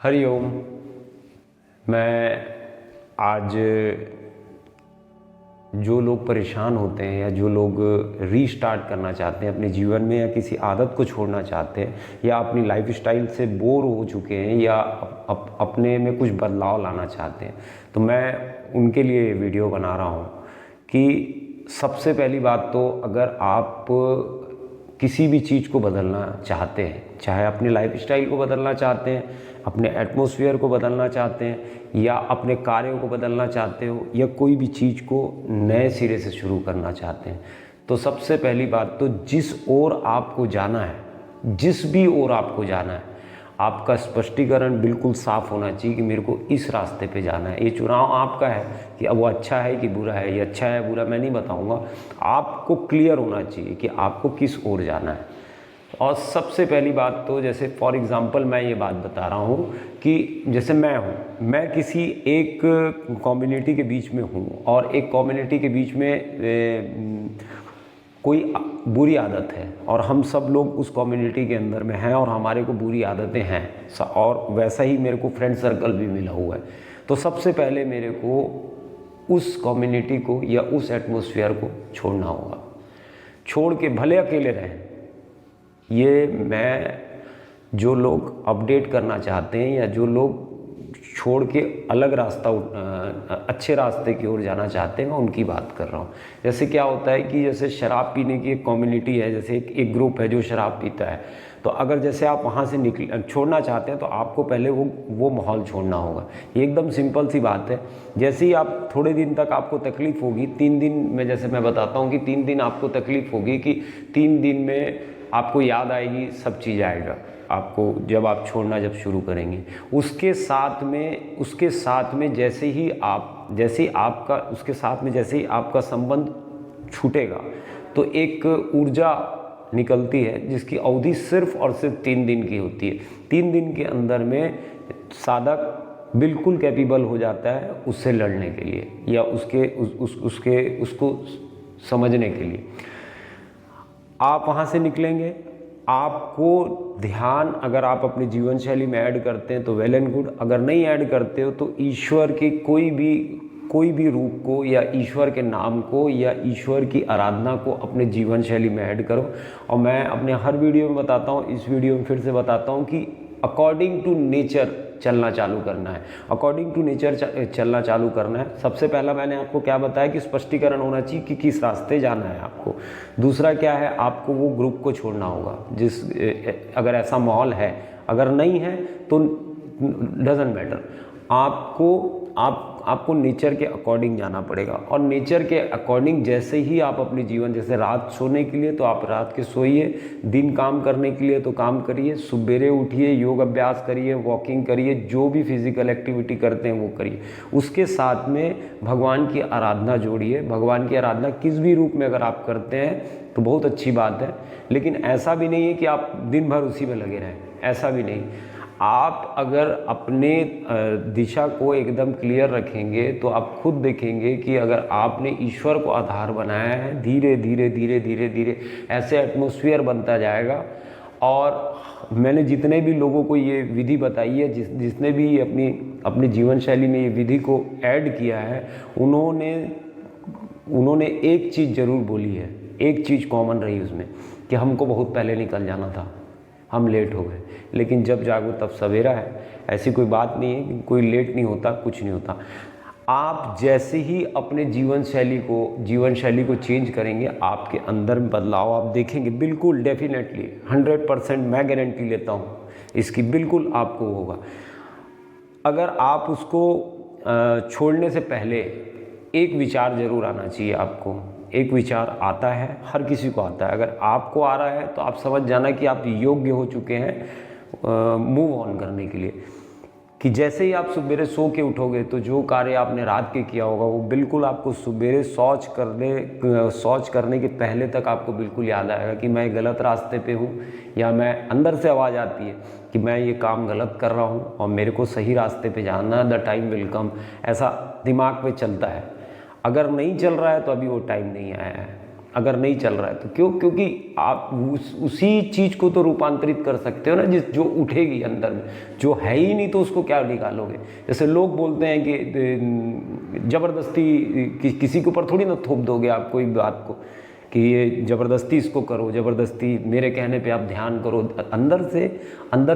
हरिओम। मैं आज जो लोग परेशान होते हैं या जो लोग रीस्टार्ट करना चाहते हैं अपने जीवन में या किसी आदत को छोड़ना चाहते हैं या अपनी लाइफस्टाइल से बोर हो चुके हैं या अपने में कुछ बदलाव लाना चाहते हैं, तो मैं उनके लिए ये वीडियो बना रहा हूँ कि सबसे पहली बात तो अगर आप किसी भी चीज़ को बदलना चाहते हैं, चाहे अपनी लाइफस्टाइल को बदलना चाहते हैं, अपने एटमॉस्फेयर को बदलना चाहते हैं या अपने कार्यों को बदलना चाहते हो या कोई भी चीज़ को नए सिरे से शुरू करना चाहते हैं, तो सबसे पहली बात तो जिस ओर आपको जाना है, जिस भी ओर आपको जाना है, आपका स्पष्टीकरण बिल्कुल साफ़ होना चाहिए कि मेरे को इस रास्ते पे जाना है। ये चुनाव आपका है कि अब वो अच्छा है कि बुरा है, ये अच्छा है बुरा मैं नहीं बताऊंगा, आपको क्लियर होना चाहिए कि आपको किस ओर जाना है। और सबसे पहली बात तो जैसे फॉर एग्ज़ाम्पल मैं ये बात बता रहा हूँ कि जैसे मैं किसी एक कम्युनिटी के बीच में हूँ और एक कम्युनिटी के बीच में कोई बुरी आदत है और हम सब लोग उस कम्युनिटी के अंदर में हैं और हमारे को बुरी आदतें हैं और वैसा ही मेरे को फ्रेंड सर्कल भी मिला हुआ है। तो सबसे पहले मेरे को उस कम्युनिटी को या उस एटमॉस्फेयर को छोड़ना होगा। छोड़ के भले अकेले रहें, ये मैं जो लोग अपडेट करना चाहते हैं या जो लोग छोड़ के अलग रास्ता अच्छे रास्ते की ओर जाना चाहते हैं, मैं उनकी बात कर रहा हूँ। जैसे क्या होता है कि जैसे शराब पीने की एक कम्युनिटी है, जैसे एक ग्रुप है जो शराब पीता है, तो अगर जैसे आप वहाँ से छोड़ना चाहते हैं तो आपको पहले वो माहौल छोड़ना होगा। ये एकदम सिंपल सी बात है। जैसे ही आप थोड़े दिन तक आपको तकलीफ़ होगी, 3 दिन में जैसे मैं बताता हूँ कि 3 दिन आपको तकलीफ़ होगी कि 3 दिन में आपको याद आएगी, सब चीज़ आएगा आपको जब आप छोड़ना जब शुरू करेंगे। उसके साथ में जैसे ही आपका संबंध छूटेगा तो एक ऊर्जा निकलती है जिसकी अवधि सिर्फ और सिर्फ 3 दिन की होती है। 3 दिन के अंदर में साधक बिल्कुल कैपेबल हो जाता है उससे लड़ने के लिए या उसको समझने के लिए। आप वहाँ से निकलेंगे, आपको ध्यान अगर आप अपनी जीवन शैली में ऐड करते हैं तो वेल एंड गुड, अगर नहीं ऐड करते हो तो ईश्वर के कोई भी रूप को या ईश्वर के नाम को या ईश्वर की आराधना को अपने जीवन शैली में ऐड करो। और मैं अपने हर वीडियो में बताता हूँ, इस वीडियो में फिर से बताता हूँ कि अकॉर्डिंग टू नेचर चलना चालू करना है। अकॉर्डिंग टू नेचर चलना चालू करना है। सबसे पहला मैंने आपको क्या बताया कि स्पष्टीकरण होना चाहिए कि किस रास्ते जाना है आपको। दूसरा क्या है, आपको वो ग्रुप को छोड़ना होगा अगर ऐसा माहौल है, अगर नहीं है तो डजंट मैटर, आपको नेचर के अकॉर्डिंग जाना पड़ेगा। और नेचर के अकॉर्डिंग जैसे ही आप अपनी जीवन, जैसे रात सोने के लिए तो आप रात के सोइए, दिन काम करने के लिए तो काम करिए, सुबेरे उठिए, योग अभ्यास करिए, वॉकिंग करिए, जो भी फिजिकल एक्टिविटी करते हैं वो करिए। उसके साथ में भगवान की आराधना जोड़िए। भगवान की आराधना किस भी रूप में अगर आप करते हैं तो बहुत अच्छी बात है, लेकिन ऐसा भी नहीं है कि आप दिन भर उसी में लगे रहें, ऐसा भी नहीं। आप अगर अपने दिशा को एकदम क्लियर रखेंगे तो आप खुद देखेंगे कि अगर आपने ईश्वर को आधार बनाया है, धीरे धीरे ऐसे एटमॉस्फेयर बनता जाएगा। और मैंने जितने भी लोगों को ये विधि बताई है, जिसने भी अपनी जीवन शैली में ये विधि को ऐड किया है, उन्होंने एक चीज़ ज़रूर बोली है, एक चीज़ कॉमन रही उसमें कि हमको बहुत पहले निकल जाना था, हम लेट हो गए। लेकिन जब जागो तब सवेरा है। ऐसी कोई बात नहीं है कि कोई लेट नहीं होता, कुछ नहीं होता। आप जैसे ही अपने जीवन शैली को चेंज करेंगे, आपके अंदर में बदलाव आप देखेंगे, बिल्कुल डेफिनेटली 100% मैं गारंटी लेता हूँ इसकी, बिल्कुल आपको होगा। अगर आप उसको छोड़ने से पहले एक विचार ज़रूर आना चाहिए आपको। एक विचार आता है, हर किसी को आता है। अगर आपको आ रहा है तो आप समझ जाना कि आप योग्य हो चुके हैं मूव ऑन करने के लिए। कि जैसे ही आप सुबेरे सो के उठोगे तो जो कार्य आपने रात के किया होगा वो बिल्कुल आपको सुबेरे शौच करने के पहले तक आपको बिल्कुल याद आएगा कि मैं गलत रास्ते पे हूँ, या मैं अंदर से आवाज़ आती है कि मैं ये काम गलत कर रहा हूँ और मेरे को सही रास्ते पे जाना, द टाइम विल कम, ऐसा दिमाग में चलता है। अगर नहीं चल रहा है तो अभी वो टाइम नहीं आया है। अगर नहीं चल रहा है तो क्यों? क्योंकि आप उसी चीज़ को तो रूपांतरित कर सकते हो ना जो उठेगी अंदर में। जो है ही नहीं तो उसको क्या निकालोगे? जैसे लोग बोलते हैं कि ज़बरदस्ती किसी के ऊपर थोड़ी ना थोप दोगे आप कोई बात को कि ये ज़बरदस्ती इसको करो, ज़बरदस्ती मेरे कहने पे आप ध्यान करो। अंदर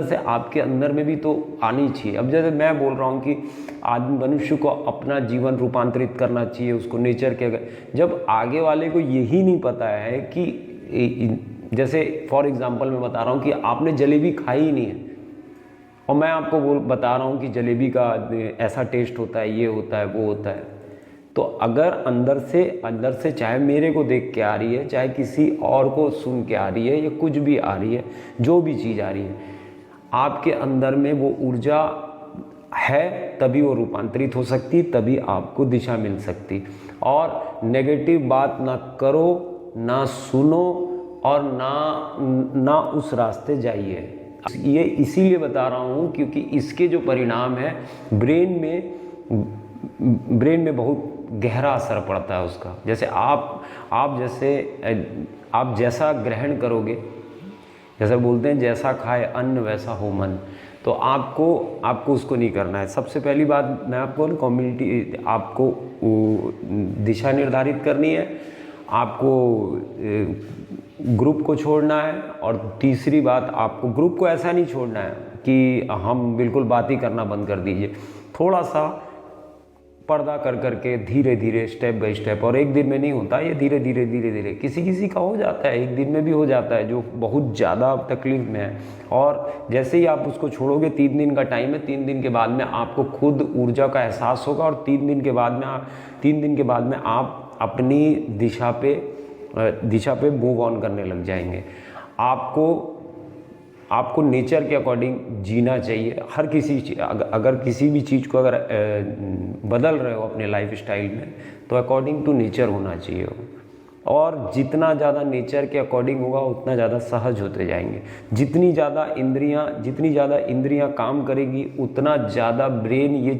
से आपके अंदर में भी तो आनी चाहिए। अब जैसे मैं बोल रहा हूँ कि आदमी मनुष्य को अपना जीवन रूपांतरित करना चाहिए, उसको नेचर के अगर, जब आगे वाले को यही नहीं पता है कि जैसे फॉर एग्जांपल मैं बता रहा हूँ कि आपने जलेबी खाई ही नहीं है और मैं आपको बता रहा हूँ कि जलेबी का ऐसा टेस्ट होता है, ये होता है, वो होता है, तो अगर अंदर से चाहे मेरे को देख के आ रही है, चाहे किसी और को सुन के आ रही है, या कुछ भी आ रही है, जो भी चीज़ आ रही है, आपके अंदर में वो ऊर्जा है तभी वो रूपांतरित हो सकती, तभी आपको दिशा मिल सकती। और नेगेटिव बात ना करो, ना सुनो और ना उस रास्ते जाइए। ये इसीलिए बता रहा हूँ क्योंकि इसके जो परिणाम है ब्रेन में बहुत गहरा असर पड़ता है उसका। जैसे आप जैसा ग्रहण करोगे, जैसे बोलते हैं जैसा खाए अन्न वैसा हो मन, तो आपको उसको नहीं करना है। सबसे पहली बात मैं आपको कम्युनिटी, आपको दिशा निर्धारित करनी है, आपको ग्रुप को छोड़ना है, और तीसरी बात आपको ग्रुप को ऐसा नहीं छोड़ना है कि हम बिल्कुल बात ही करना बंद कर दीजिए। थोड़ा सा पर्दा कर करके धीरे धीरे स्टेप बाय स्टेप, और एक दिन में नहीं होता ये, धीरे धीरे किसी का हो जाता है, एक दिन में भी हो जाता है जो बहुत ज़्यादा तकलीफ में है। और जैसे ही आप उसको छोड़ोगे, 3 दिन का टाइम है, 3 दिन के बाद में आपको खुद ऊर्जा का एहसास होगा, और 3 दिन के बाद में आप अपनी दिशा पे मूव ऑन करने लग जाएंगे। आपको नेचर के अकॉर्डिंग जीना चाहिए। हर किसी अगर किसी भी चीज़ को अगर बदल रहे हो अपने लाइफ स्टाइल में, तो अकॉर्डिंग टू नेचर होना चाहिए। और जितना ज़्यादा नेचर के अकॉर्डिंग होगा उतना ज़्यादा सहज होते जाएंगे। जितनी ज़्यादा इंद्रियां काम करेगी, उतना ज़्यादा ब्रेन ये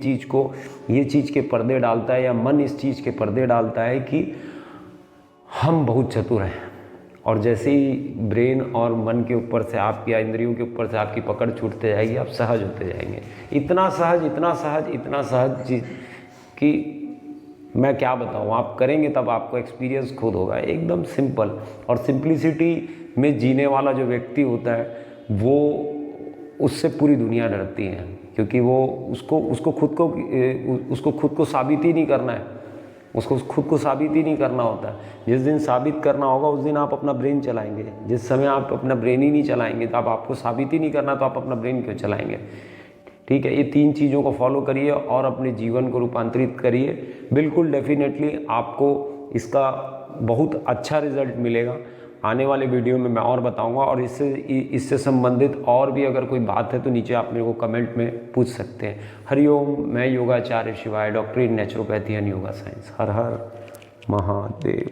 चीज़ के पर्दे डालता है, या मन इस चीज़ के पर्दे डालता है कि हम बहुत चतुर हैं। और जैसे ही ब्रेन और मन के ऊपर से, आपकी इंद्रियों के ऊपर से आपकी पकड़ छूटते जाएगी, आप सहज होते जाएंगे। इतना सहज चीज़ कि मैं क्या बताऊँ, आप करेंगे तब आपको एक्सपीरियंस खुद होगा। एकदम सिंपल, और सिंप्लिसिटी में जीने वाला जो व्यक्ति होता है, वो उससे पूरी दुनिया डरती है, क्योंकि वो उसको खुद को साबित ही नहीं करना है, उसको खुद को साबित ही नहीं करना होता। जिस दिन साबित करना होगा उस दिन आप अपना ब्रेन चलाएंगे। जिस समय आप अपना ब्रेन ही नहीं चलाएंगे, तो आपको साबित ही नहीं करना, तो आप अपना ब्रेन क्यों चलाएंगे? ठीक है, ये 3 चीज़ों को फॉलो करिए और अपने जीवन को रूपांतरित करिए। बिल्कुल डेफिनेटली आपको इसका बहुत अच्छा रिजल्ट मिलेगा। आने वाले वीडियो में मैं और बताऊंगा, और इससे संबंधित और भी अगर कोई बात है तो नीचे आप मेरे को कमेंट में पूछ सकते हैं। हरिओम, मैं योगाचार्य शिवाय, doctor in naturopathy and yoga science. Her her Mahadev.